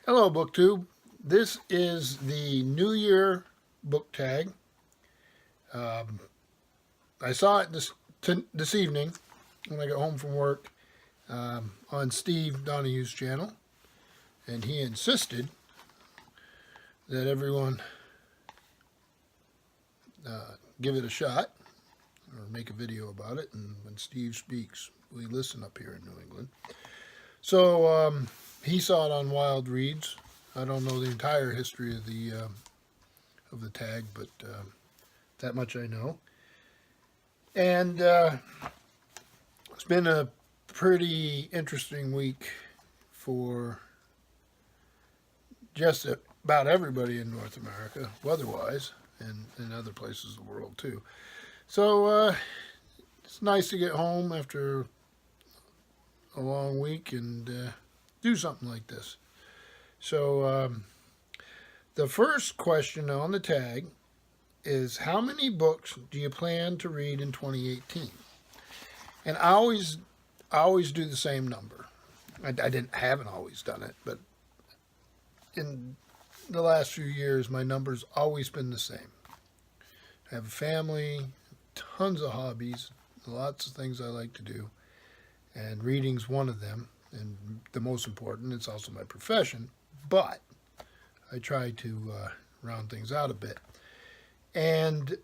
Hello, BookTube. This is the New Year book tag. I saw it this evening when I got home from work on Steve Donahue's channel, and he insisted that everyone give it a shot or make a video about it. And when Steve speaks, we listen up here in New England. So he saw it on Wild Reads. I don't know the entire history of the tag, but that much I know. And it's been a pretty interesting week for just about everybody in North America, weather-wise, and in other places of the world too. So it's nice to get home after a long week and do something like this. So the first question on the tag is, how many books do you plan to read in 2018? And I always do the same number. I haven't always done it, but in the last few years, my number's always been the same. I have a family, tons of hobbies, lots of things I like to do, and reading's one of them, and the most important. It's also my profession, but I try to round things out a bit. And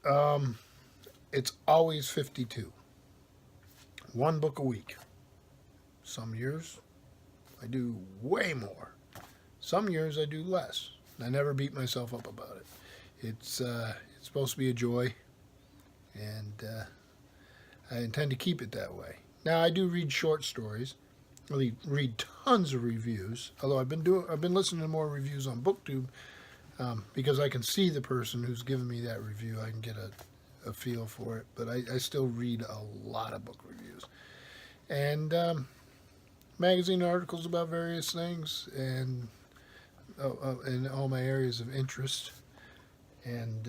it's always 52. One book a week. Some years I do way more. Some years I do less. I never beat myself up about it. It's supposed to be a joy, and I intend to keep it that way. Now, I do read short stories. I read tons of reviews, although I've been listening to more reviews on BookTube because I can see the person who's given me that review. I can get a feel for it, but I still read a lot of book reviews and magazine articles about various things and in all my areas of interest. And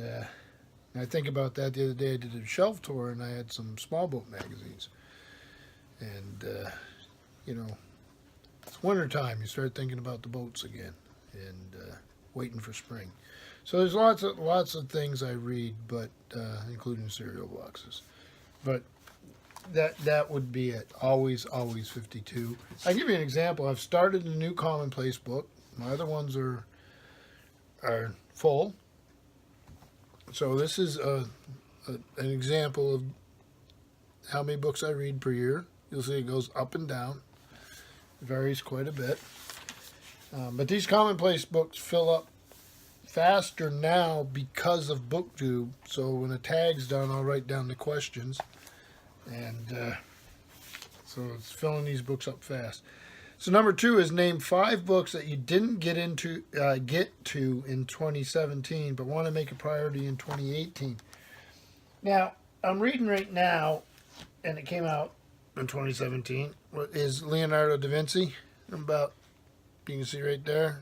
I think about that the other day. I did a shelf tour and I had some small boat magazines. And it's wintertime. You start thinking about the boats again and waiting for spring. So there's lots of things I read, but including cereal boxes. But that would be it. Always 52. I'll give you an example. I've started a new commonplace book. My other ones are full. So this is an example of how many books I read per year. You'll see it goes up and down. It varies quite a bit. But these commonplace books fill up faster now because of BookTube. So when a tag's done, I'll write down the questions. And so it's filling these books up fast. So number 2 is, name 5 books that you didn't get to in 2017, but want to make a priority in 2018. Now, I'm reading right now, and it came out in 2017, is Leonardo da Vinci. About, you can see right there.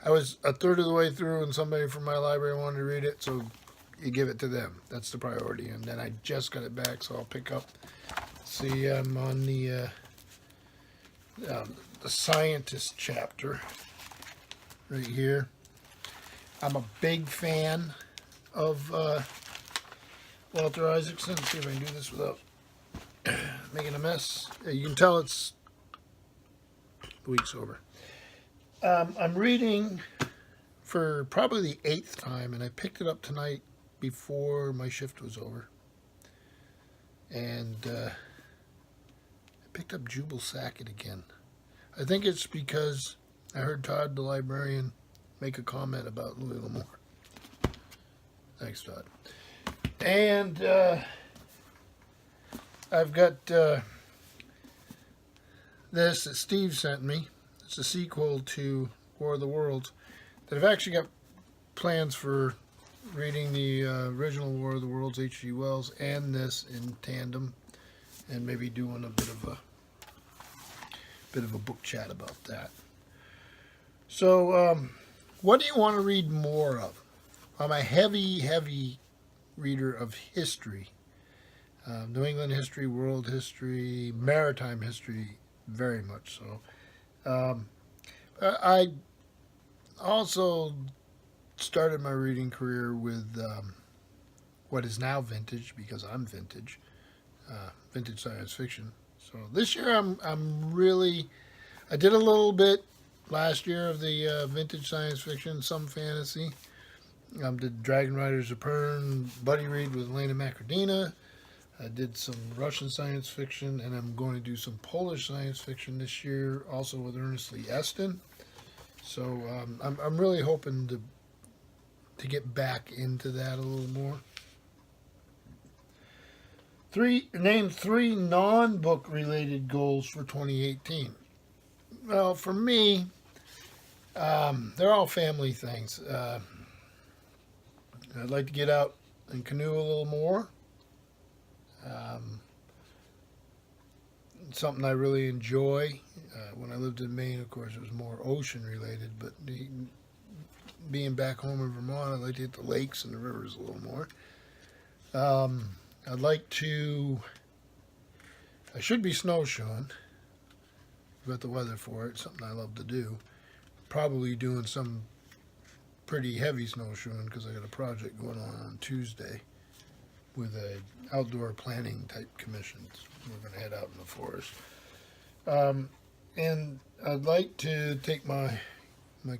I was a third of the way through, and somebody from my library wanted to read it, so you give it to them. That's the priority. And then I just got it back, so I'll pick up. See, I'm on the scientist chapter right here. I'm a big fan of Walter Isaacson. Let's see if I can do this without making a mess. You can tell it's the week's over. I'm reading for probably the 8th time, and I picked it up tonight before my shift was over. And I picked up Jubal Sackett again. I think it's because I heard Todd, the librarian, make a comment about Louis L'Amour. Thanks, Todd. And I've got this that Steve sent me. It's a sequel to War of the Worlds that I've actually got plans for reading the original War of the Worlds, H.G. Wells, and this in tandem, and maybe doing a bit of a book chat about that. So what do you want to read more of? I'm a heavy reader of history. New England history, world history, maritime history, very much so. I also started my reading career with what is now vintage, because I'm vintage, vintage science fiction. So this year I'm really, I did a little bit last year of the vintage science fiction, some fantasy. Did Dragon Riders of Pern, buddy read with Elena Makridina. I did some Russian science fiction, and I'm going to do some Polish science fiction this year, also with Earnestly Eston. So I'm really hoping to get back into that a little more. Name three non-book related goals for 2018. Well, for me, they're all family things. I'd like to get out and canoe a little more. Something I really enjoy. When I lived in Maine, of course, it was more ocean related, but being back home in Vermont, I'd like to hit the lakes and the rivers a little more. I'd like to, I should be snowshoeing. I've got the weather for it, something I love to do. Probably doing some pretty heavy snowshoeing because I got a project going on Tuesday with a outdoor planning type commission. We're going to head out in the forest. And I'd like to take my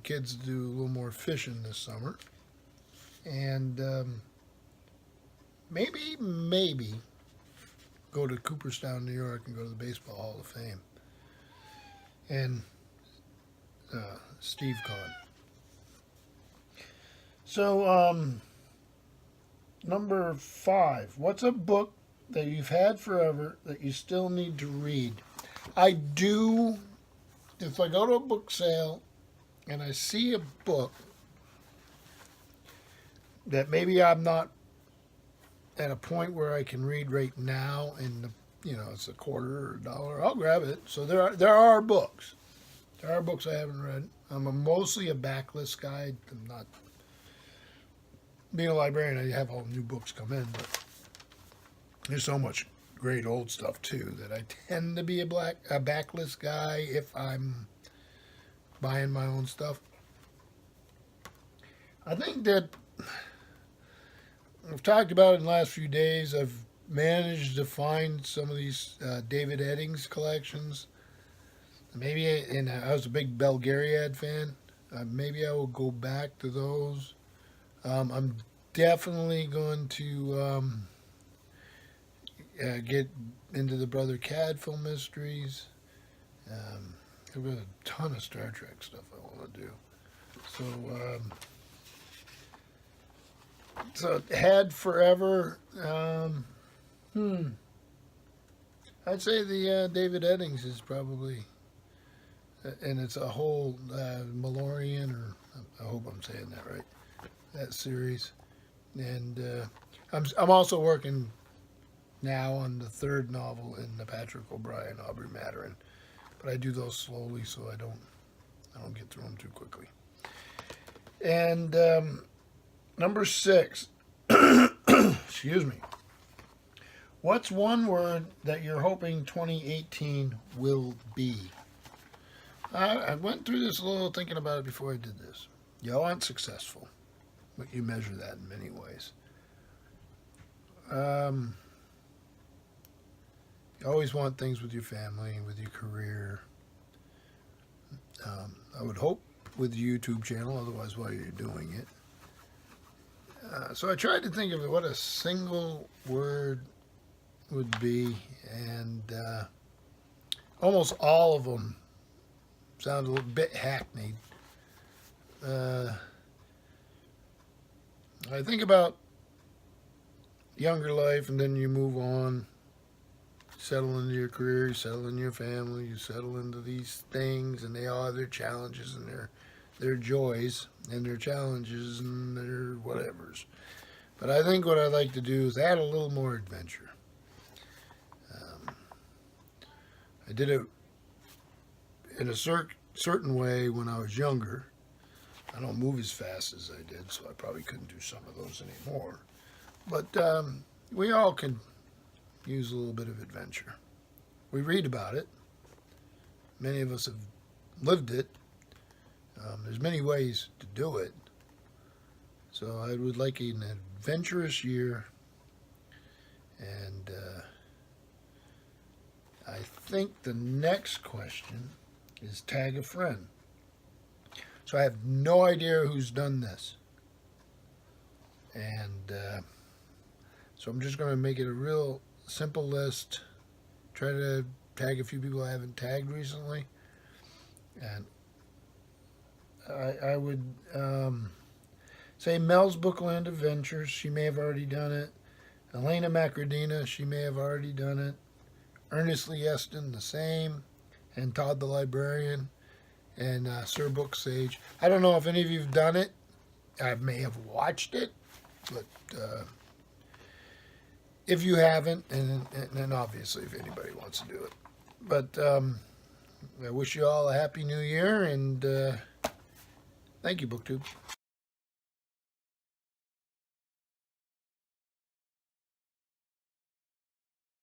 kids to do a little more fishing this summer. And maybe go to Cooperstown, New York, and go to the Baseball Hall of Fame. And Steve Con. So, number 5. What's a book that you've had forever that you still need to read? I do, if I go to a book sale and I see a book that maybe I'm not at a point where I can read right now, and it's $0.25 or $1, I'll grab it. So there are books. There are books I haven't read. I'm mostly a backlist guy. I'm not, being a librarian, I have all new books come in, but there's so much great old stuff too that I tend to be a backlist guy if I'm buying my own stuff. I think that I've talked about it in the last few days. I've managed to find some of these David Eddings collections. And I was a big Belgariad fan. Maybe I will go back to those. I'm definitely going to get into the Brother Cadfael mysteries. I've got a ton of Star Trek stuff I want to do. So had forever. I'd say the David Eddings is probably, and it's a whole Malorian, or I hope I'm saying that right, that series. And I'm also working now on the 3rd novel in the Patrick O'Brian, Aubrey Maturin, but I do those slowly so I don't get through them too quickly. And number 6, excuse me. What's one word that you're hoping 2018 will be? I went through this a little thinking about it before I did this. You aren't successful, but you measure that in many ways. You always want things with your family, with your career. I would hope with your YouTube channel, otherwise why are you doing it? So I tried to think of what a single word would be, and almost all of them sound a little bit hackneyed. I think about younger life, and then you move on, settle into your career, you settle in your family, you settle into these things, and they all have their challenges and their joys, and their challenges and their whatevers. But I think what I'd like to do is add a little more adventure. I did it in a certain way when I was younger. I don't move as fast as I did, so I probably couldn't do some of those anymore. But we all can use a little bit of adventure. We read about it. Many of us have lived it. There's many ways to do it. So I would like an adventurous year, and I think the next question is tag a friend. So I have no idea who's done this. And so I'm just going to make it a real simple list. Try to tag a few people I haven't tagged recently. And I would say Mel's Bookland Adventures. She may have already done it. Elena Makridina. She may have already done it. Earnestly Eston, the same. And Todd the Librarian. And Sirbooksage. I don't know if any of you have done it. I may have watched it. But if you haven't, and obviously if anybody wants to do it. But I wish you all a happy new year, and thank you, BookTube.